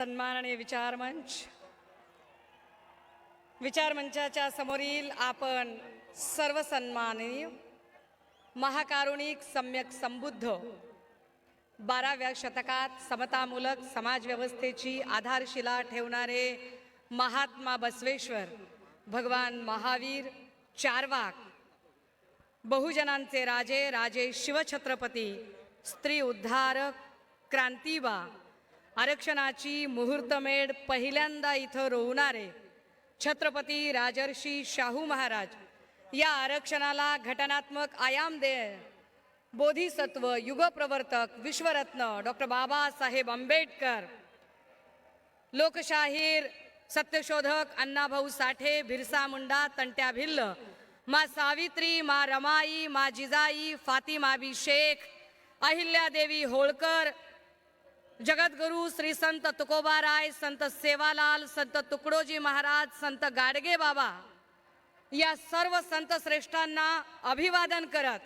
सन्माननीय विचारमंचाच्या समोरील आपण सर्व सन्माननीय महाकारुणिक सम्यक संबुद्ध 12व्या शतकात समतामूलक समाजव्यवस्थेची आधारशिला ठेवणारे महात्मा बसवेश्वर भगवान महावीर चारवाक, बहुजनांचे राजे राजे शिवछत्रपती, स्त्री उद्धारक क्रांतीबा, आरक्षणाची मुहूर्तमेढ पहिल्यांदा इथं रोवणारे छत्रपती राजर्षी शाहू महाराज, या आरक्षणाला घटनात्मक आयाम दे बोधिसत्व युगप्रवर्तक विश्वरत्न डॉक्टर बाबासाहेब आंबेडकर, लोकशाहीर सत्यशोधक अण्णाभाऊ साठे, बिरसा मुंडा, तंट्या भिल्ल, मा सावित्री, मा रमाई, मा जिजाई, फातिमा बी शेख, अहिल्यादेवी होळकर, जगद्गुरु श्री संत तुकोबाराय, संत सेवालाल, संत तुकडोजी महाराज, संत गाडगे बाबा, या सर्व संत श्रेष्ठांना अभिवादन करत,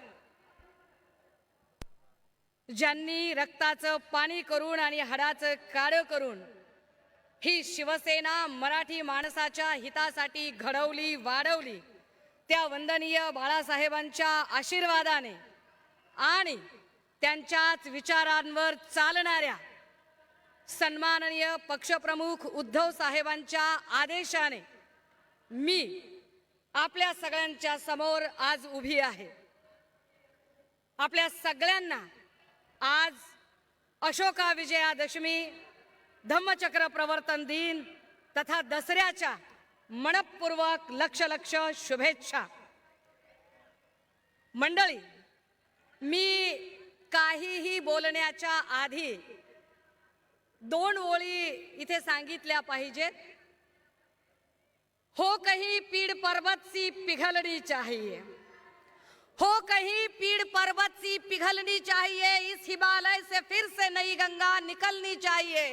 ज्यांनी रक्ताचं पाणी करून आणि हाडाचं काळं करून ही शिवसेना मराठी माणसाच्या हितासाठी घडवली वाढवली, त्या वंदनीय बाळासाहेबांच्या आशीर्वादाने आणि त्यांच्याच विचारांवर चालणाऱ्या सन्माननीय पक्षप्रमुख उद्धव साहेबांच्या आदेशाने मी आपल्या सगळ्यांच्या समोर आज उभी आहे. आपल्या सगळ्यांना आज अशोका विजयादशमी, धम्मचक्र प्रवर्तन दिन तथा दसऱ्याच्या मनपूर्वक लक्ष शुभेच्छा. मंडळी, मी काहीही बोलण्याच्या आधी 2 ओळी इथे सांगितल्या पाहिजेत. हो कहीं पीड़ पर्वत सी पिघलनी चाहिए, हो कहीं पीड़ पर्वत सी पिघलनी चाहिए, इस हिमालय से फिर से नई गंगा निकलनी चाहिए.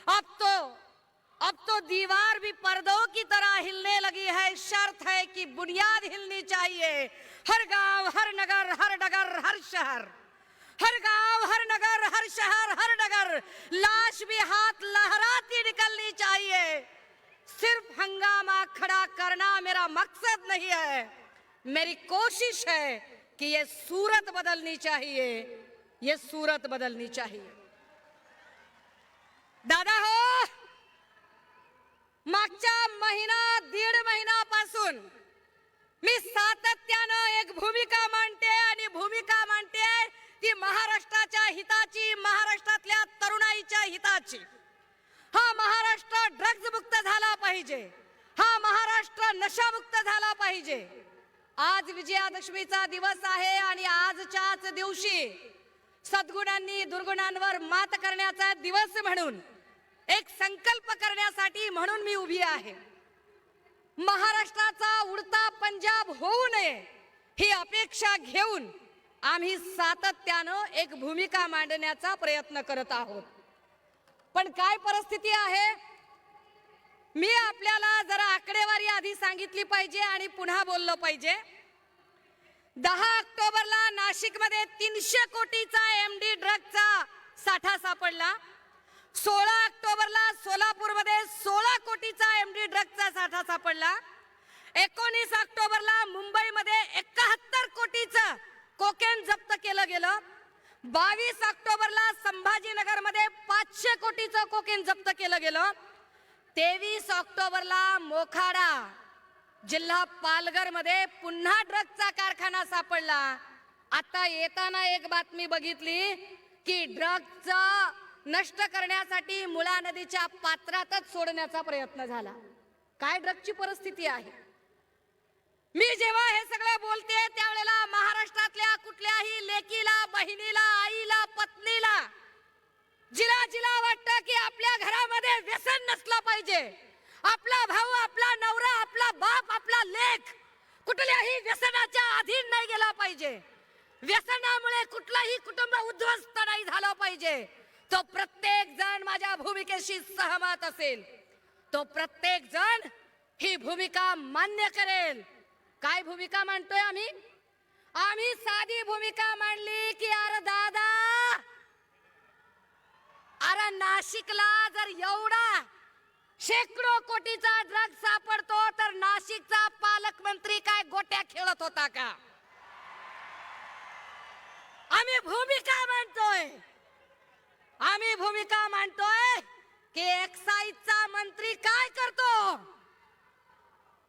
अब तो दीवार भी पर्दों की तरह हिलने लगी है, शर्त है कि बुनियाद हिलनी चाहिए. हर गांव, हर नगर, हर डगर, हर शहर, हर गांव, हर नगर, हर शहर, हर डगर, लाश भी हाथ लहराती निकलनी चाहिए. सिर्फ हंगामा खड़ा करना मेरा मकसद नहीं है, मेरी कोशिश है कि ये सूरत बदलनी चाहिए, ये सूरत बदलनी चाहिए. दादा हो, मागच्या दीड महिन्यापासून मी सातत्यानं एक भूमिका मांडते आणि भूमिका मांडते ती महाराष्ट्राच्या हिताची, महाराष्ट्रातल्या तरुणाईच्या हिताची. हा महाराष्ट्र ड्रग्ज मुक्त झाला पाहिजे, हा महाराष्ट्र नशामुक्त झाला पाहिजे. आज विजयादशमीचा दिवस आहे आणि आजच्याच दिवशी सद्गुणांनी दुर्गुणांवर मात करण्याचा दिवस म्हणून एक संकल्प करण्यासाठी म्हणून मी उभी आहे. महाराष्ट्राचा उडता पंजाब होऊ नये ही अपेक्षा घेऊन आम्ही सातत्यानं एक भूमिका मांडण्याचा प्रयत्न करत आहोत. पण काय परिस्थिती आहे, मी आपल्याला जरा आकडेवारी आधी सांगितली पाहिजे आणि पुन्हा बोललो पाहिजे. 10 ऑक्टोबरला नाशिकमध्ये 300 कोटीचा एमडी ड्रगचा साठा सापडला. 16 ऑक्टोबरला सोलापूरमध्ये 16 कोटीचा एमडी ड्रगचा साठा सापडला. 19 ऑक्टोबरला मुंबईमध्ये 71 कोटीचं कोकेन जप्त केलं गेलं. 22 ऑक्टोबरला संभाजीनगरमध्ये 500 कोटीचं कोकेन जप्त केलं गेलं. 23 ऑक्टोबरला मोखाडा जिल्हा पालघरमध्ये पुन्हा ड्रगचा कारखाना सापडला. आता येताना एक बातमी बघितली की ड्रगचा नष्ट करण्यासाठी मुळा नदीच्या पात्रातच सोडण्याचा प्रयत्न झाला. काय ड्रगची परिस्थिती आहे. मी जेव्हा हे सगळं बोलते त्यावेळेला महाराष्ट्रातल्या कुठल्याही लेकीला, बहिणीला, आईला, पत्नीला, जिला वाटतं की आपल्या घरामध्ये व्यसन नसलं पाहिजे, आपला भाऊ, आपला नवरा, आपला बाप, आपला लेक कुठल्याही व्यसनाच्या अधीन नाही गेला पाहिजे, व्यसनामुळे कुठलाही कुटुंब उद्ध्वस्त नाही झालं पाहिजे, तो प्रत्येक जण माझ्या भूमिकेशी सहमत असेल, तो प्रत्येक जण ही भूमिका मान्य करेल. काय भूमिका मांडतोय आम्ही? आम्ही साधी भूमिका मांडली की अरे दादा, अरे नाशिकला जर एवढा शेकडो कोटीचा ड्रग सापडतो तर नाशिकचा पालकमंत्री काय गोट्या खेळत होता का? आम्ही भूमिका मांडतोय की एक्साईजचा मंत्री काय करतो,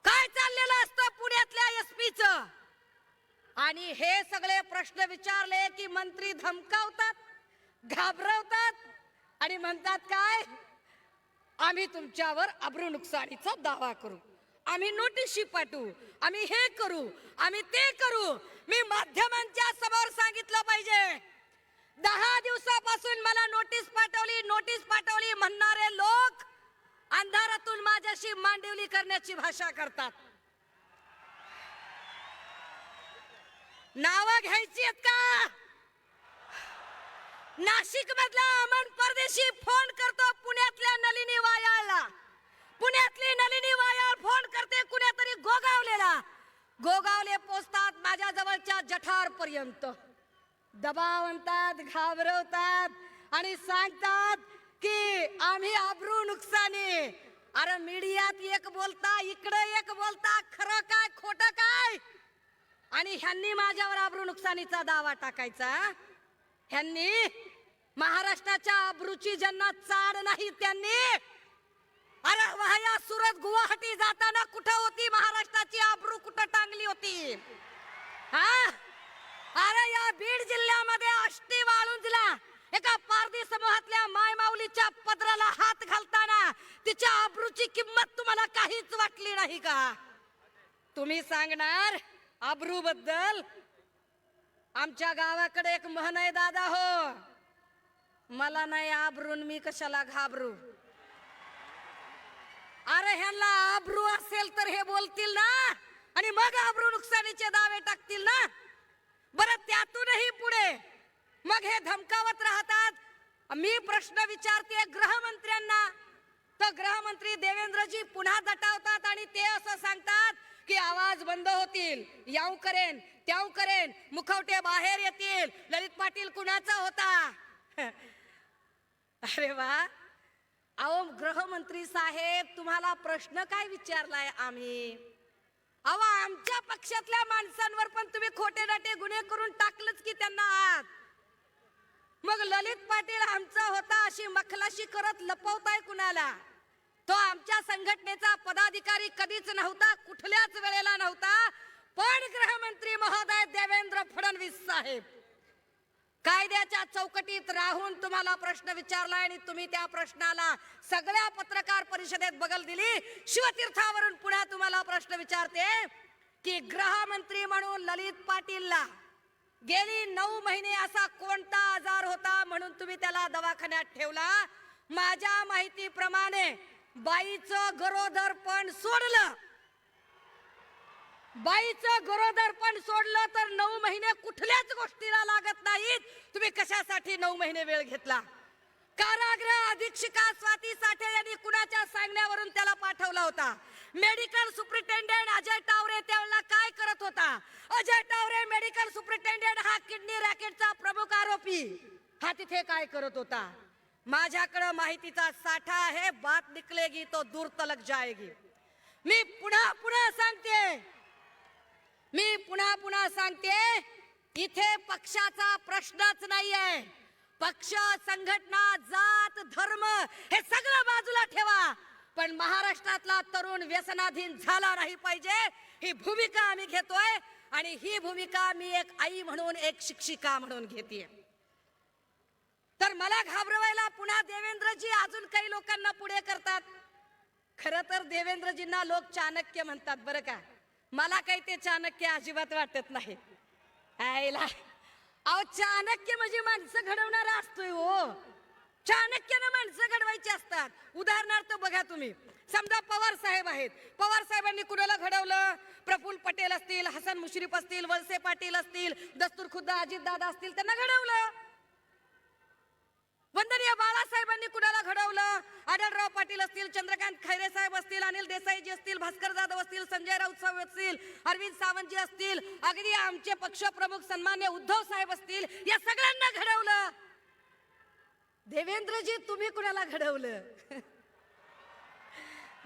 काय चाललेलं असतं पुण्यातल्या एसपीच, आणि हे सगळे प्रश्न विचारले की मंत्री धमकावतात, घाबरवतात आणि म्हणतात काय, आम्ही तुमच्यावर अब्रू नुकसानीचा दावा करू, आम्ही नोटीस पाठवू, आम्ही हे करू, आम्ही ते करू. मी माध्यमांच्या समोर सांगितलं पाहिजे, 10 दिवसापासून मला नोटीस पाठवली म्हणणारे लोक अंधारातून माझ्याशी मांडिवली करण्याची भाषा करतात. नावं घ्यायची आहेत का? नाशिक मधला अमन परदेशी फोन करतो पुण्यातल्या नलिनी वायाळला, पुण्यातली नलिनी वायाळ फोन करते कुणीतरी गोगावलेला, गोगावले पोचतात माझ्या जवळच्या जठार पर्यंत, दबाव आणतात, घाबरवतात आणि सांगतात की आम्ही अब्रू नुकसानी. अरे मीडियात एक बोलता, इकडे एक बोलता, खरं काय खोटं काय? आणि ह्यांनी माझ्यावर अब्रू नुकसानीचा दावा टाकायचा. ह्यांनी महाराष्ट्राच्या अब्रूची ज्यांना चाड नाही त्यांनी, अरे वाया सुरत गुवाहाटी जाताना कुठं होती महाराष्ट्राची अब्रू, कुठं टांगली होती? हा, अरे या बीड जिल्ह्यामध्ये आष्टी वाळुंजला एका पारधी समूहातल्या मायमाऊलीच्या पदराला हात घालताना तिच्या अब्रूची किंमत तुम्हाला काहीच वाटली नाही का? तुम्ही सांगणार अब्रू बद्दल? आमच्या गावाकडे एक म्हण आहे दादा हो, मला नाही आबरून मी कशाला घाबरू. अरे ह्यांना आबरू असेल तर हे बोलतील ना, आणि मग आबरू नुकसानीचे दावे टाकतील ना. बरं त्यातूनही पुढे मग हे धमकावत राहतात. मी प्रश्न विचारते गृहमंत्र्यांना, तर गृहमंत्री देवेंद्रजी पुन्हा दटावतात आणि ते असं सांगतात की आवाज बंद होतील, याव करेन त्याव करेन, मुखवटे बाहेर येतील, ललित पाटील कुणाचा होता? अरे वा, अहो गृहमंत्री साहेब तुम्हाला प्रश्न काय विचारलाय आम्ही? अहो आमच्या पक्षातल्या माणसांवर पण तुम्ही खोटे नाटे गुन्हे करून टाकलंच की त्यांना आत. मग ललित पाटील आमचा होता अशी मखलाशी करत लपवताय कुणाला? तो आमच्या संघटनेचा पदाधिकारी कधीच नव्हता, कुठल्याच वेळेला नव्हता. पण गृहमंत्री महोदय देवेंद्र फडणवीस साहेब कायद्याच्या चौकटीत राहून तुम्हाला प्रश्न विचारला आणि तुम्ही त्या प्रश्नाला सगळ्या पत्रकार परिषदेत बगल दिली. शिवतीर्थावरून पुन्हा तुम्हाला प्रश्न विचारते की गृहमंत्री म्हणून ललित पाटीलला गेली 9 महिने असा कोणता आजार होता म्हणून तुम्ही त्याला दवाखान्यात ठेवला? माझ्या माहितीप्रमाणे बाईचं गरोदरपण सोडलं, बाईचं गरोदरपण सोडलं तर 9 महिने कुठल्याच गोष्टीला लागत नाहीत. तुम्ही कशासाठी 9 महिने वेळ घेतला? कारागृह अधीक्षिका स्वाती साठे यांनी कुणाच्या सांगण्यावरून त्याला पाठवला होता? मेडिकल सुपरिटेंडेंट अजय टावरे त्यावेळेला काय करत होता? अजय टावरे मेडिकल सुपरिटेंडेंट हा किडनी रॅकेटचा प्रमुख आरोपी, हा तिथे काय करत होता? माझ्याकडे माहितीचा साठा आहे, बात निकलेगी तो दूर तलक जाएगी. मी पुन्हा सांगते, इथे पक्षाचा प्रश्नच नाहीये. पक्ष, संघटना, जात, धर्म हे सगळं बाजूला ठेवा, पण महाराष्ट्रातला तरुण व्यसनाधीन झाला नाही पाहिजे ही भूमिका आम्ही घेतोय. आणि ही भूमिका मी एक आई म्हणून, एक शिक्षिका म्हणून घेतेय. तर मला घाबरवायला पुन्हा देवेंद्रजी अजून काही लोकांना पुढे करतात. खरं तर देवेंद्रजींना लोक चाणक्य म्हणतात बरं का. मला काही ते चाणक्य अजिबात वाटत नाही. आईला अहो चाणक्य म्हणजे माणसं घडवणारा असतोय हो. चाणक्यानं माणसं घडवायची असतात. उदाहरणार्थ बघा तुम्ही, समजा पवार साहेब आहेत. पवार साहेबांनी कुणाला घडवलं? प्रफुल्ल पटेल असतील, हसन मुश्रीफ असतील, वळसे पाटील असतील, दस्तूर खुद्द अजितदादा असतील, त्यांना घडवलं. वंदनीय बाळासाहेबांनी कुणाला घडवलं? आढळराव पाटील असतील, चंद्रकांत खैरे साहेब असतील, अनिल देसाईजी असतील, भास्कर जाधव असतील, संजय राऊत साहेब असतील, अरविंद सावंतजी असतील, अगदी आमचे पक्ष प्रमुख सन्मान्य उद्धव साहेब असतील, या सगळ्यांना घडवलं. देवेंद्रजी तुम्ही कुणाला घडवलं?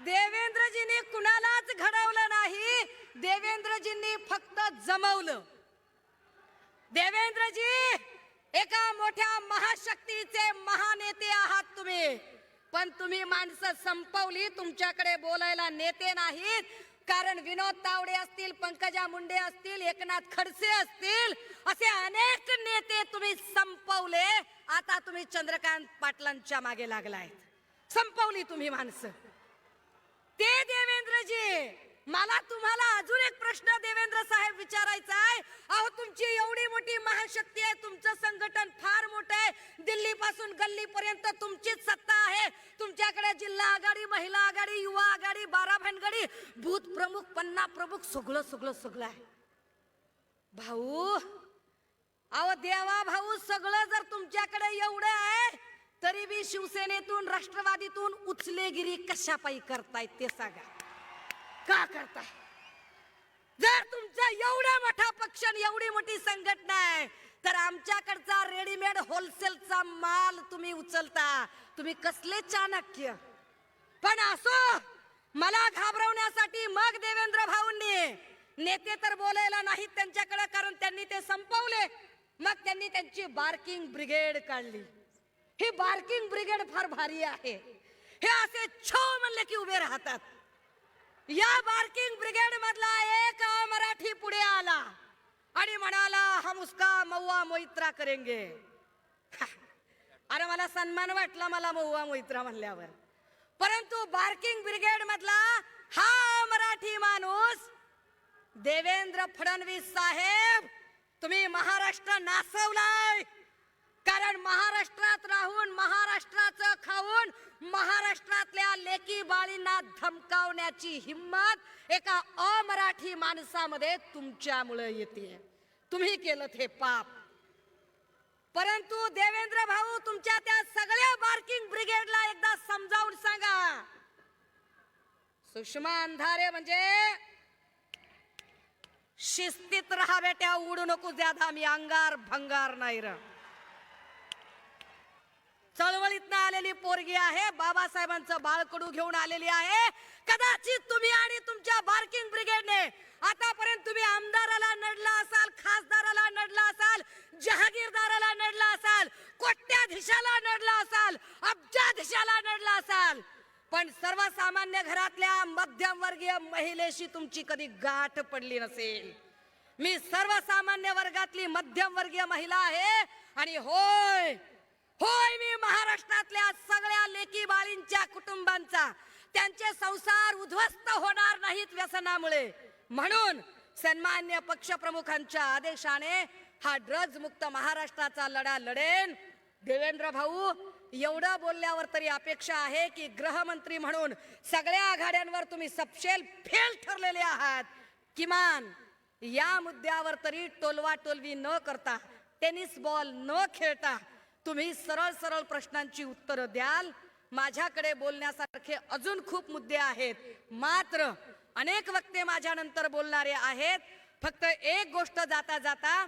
देवेंद्रजींनी कुणालाच घडवलं नाही, देवेंद्रजींनी फक्त जमवलं. देवेंद्रजी एका मोठ्या महाशक्तीचे महानेते आहात तुम्ही, पण तुम्ही माणसं संपवली. तुमच्याकडे बोलायला नेते नाहीत, कारण विनोद तावडे असतील, पंकजा मुंडे असतील, एकनाथ खडसे असतील, असे अनेक नेते तुम्ही संपवले. आता तुम्ही चंद्रकांत पाटलांच्या मागे लागलाय. संपवली तुम्ही माणसं. ते देवेंद्रजी, मला तुम्हाला अजून एक प्रश्न देवेंद्र साहेब विचारायचा आहे. अहो तुमची एवढी मोठी महाशक्ती आहे, तुमचं संघटन फार मोठं आहे, दिल्ली पासून गल्ली पर्यंत तुमचीच सत्ता आहे. तुमच्याकडे जिल्हा आघाडी, महिला आघाडी, युवा आघाडी, 12 भानगडी, बूथ प्रमुख, पन्ना प्रमुख, सगळं सगळं सगळं आहे. भाऊ, अहो देवा भाऊ, सगळं जर तुमच्याकडे एवढं आहे, तरी बी शिवसेनेतून, राष्ट्रवादीतून उचलेगिरी कशापायी करतायत ते सांगा. का करताय? जर तुमचा एवढा मोठा पक्ष आणि एवढी मोठी संघटना आहे, तर आमच्याकडचा रेडीमेड होलसेलचा माल तुम्ही उचलता. तुम्ही कसले चाणक्य. पण असो, मला घाबरवण्यासाठी मग देवेंद्र भाऊंनी, नेते तर बोलायला नाहीत त्यांच्याकडे, कारण त्यांनी ते संपवले, मग त्यांनी त्यांची बार्किंग ब्रिगेड काढली. ही बार्किंग ब्रिगेड फार भारी आहे. हे असे छो म्हणले की उभे राहतात. या बार्किंग ब्रिगेड मधला एक मराठी पुढे आला आणि म्हणाला, हम उसका महुआ मोइत्रा करेंगे. अरे मला सन्मान वाटला मला महुआ मोइत्रा म्हणल्यावर, परंतु बार्किंग ब्रिगेड मधला हा मराठी माणूस देवेंद्र फडणवीस साहेब, तुम्ही महाराष्ट्र नासवलाय. कारण महाराष्ट्रात राहून, महाराष्ट्राचं खाऊन, महाराष्ट्रातल्या लेकी बाळींना धमकावण्याची हिम्मत एका अमराठी माणसामध्ये तुमच्यामुळे येते. तुम्ही केलं ते पाप. परंतु देवेंद्र भाऊ, तुमच्या त्या सगळ्या बार्किंग ब्रिगेडला एकदा समजावून सांगा, सुषमा अंधारे म्हणजे शिस्तीत राहा बेट्या, उडू नको ज्यादा, मी अंगार भंगार नाही र. चळवळीतनं आलेली पोरगी आहे, बाबासाहेबांचं बाळकडू घेऊन आलेली आहे. कदाचित तुम्ही आणि तुमच्या बार्किंग ब्रिगेडने आतापर्यंत तुम्ही आमदाराला नडला असाल, खासदाराला नडला असाल, जहागीरदाराला नडला असाल, कोट्याधीशाला नडला असाल, अब्जाधीशाला नडला असाल, पण सर्वसामान्य घरातल्या मध्यमवर्गीय महिलेशी तुमची कधी गाठ पडली नसेल. मी सर्वसामान्य वर्गातली मध्यमवर्गीय महिला आहे आणि होय होय, मी महाराष्ट्रातल्या सगळ्या लेकी बाळींच्या कुटुंबांचा, त्यांचे संसार उद्ध्वस्त होणार नाहीत व्यसनामुळे, म्हणून सन्मान्य पक्षप्रमुखांच्या आदेशाने हा ड्रग्ज मुक्त महाराष्ट्राचा लढा लढेन. देवेंद्र भाऊ, एवढं बोलल्यावर तरी अपेक्षा आहे की गृहमंत्री म्हणून सगळ्या आघाड्यांवर तुम्ही सपशेल फेल ठरलेले आहात. किमान या मुद्द्यावर तरी टोलवा टोलवी न करता, टेनिस बॉल न खेळता तुम्ही सरळ सरळ प्रश्नांची उत्तरं द्याल. माझ्याकडे बोलण्यासारखे अजून खूप मुद्दे आहेत, मात्र अनेक वक्ते माझ्यानंतर बोलणारे आहेत. फक्त एक गोष्ट जाता जाता,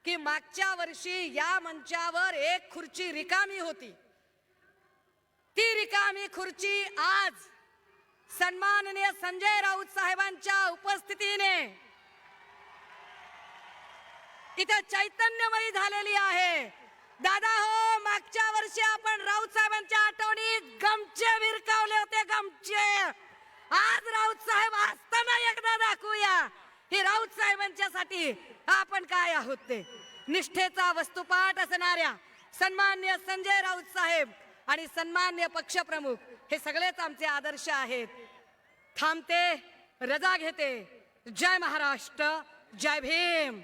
की मागच्या वर्षी या मंचावर एक खुर्ची रिकामी होती. ती रिकामी खुर्ची आज सन्माननीय संजय राऊत साहेबांच्या उपस्थितीने इथे चैतन्यमयी झालेली आहे. दादा हो, मागच्या वर्षी आपण राऊत साहेबांच्या आठवणीत गमचे विरकावले होते, गमचे. आज राऊत साहेब असताना एकदा दाखवूया ही राऊत साहेबांच्यासाठी आपण काय आहोत ते. निष्ठेचा वस्तुपाठ असणाऱ्या सन्मान्य संजय राऊत साहेब आणि सन्मान्य पक्षप्रमुख हे सगळेच आमचे आदर्श आहेत. थांबते, रजा घेते. जय महाराष्ट्र, जय भीम.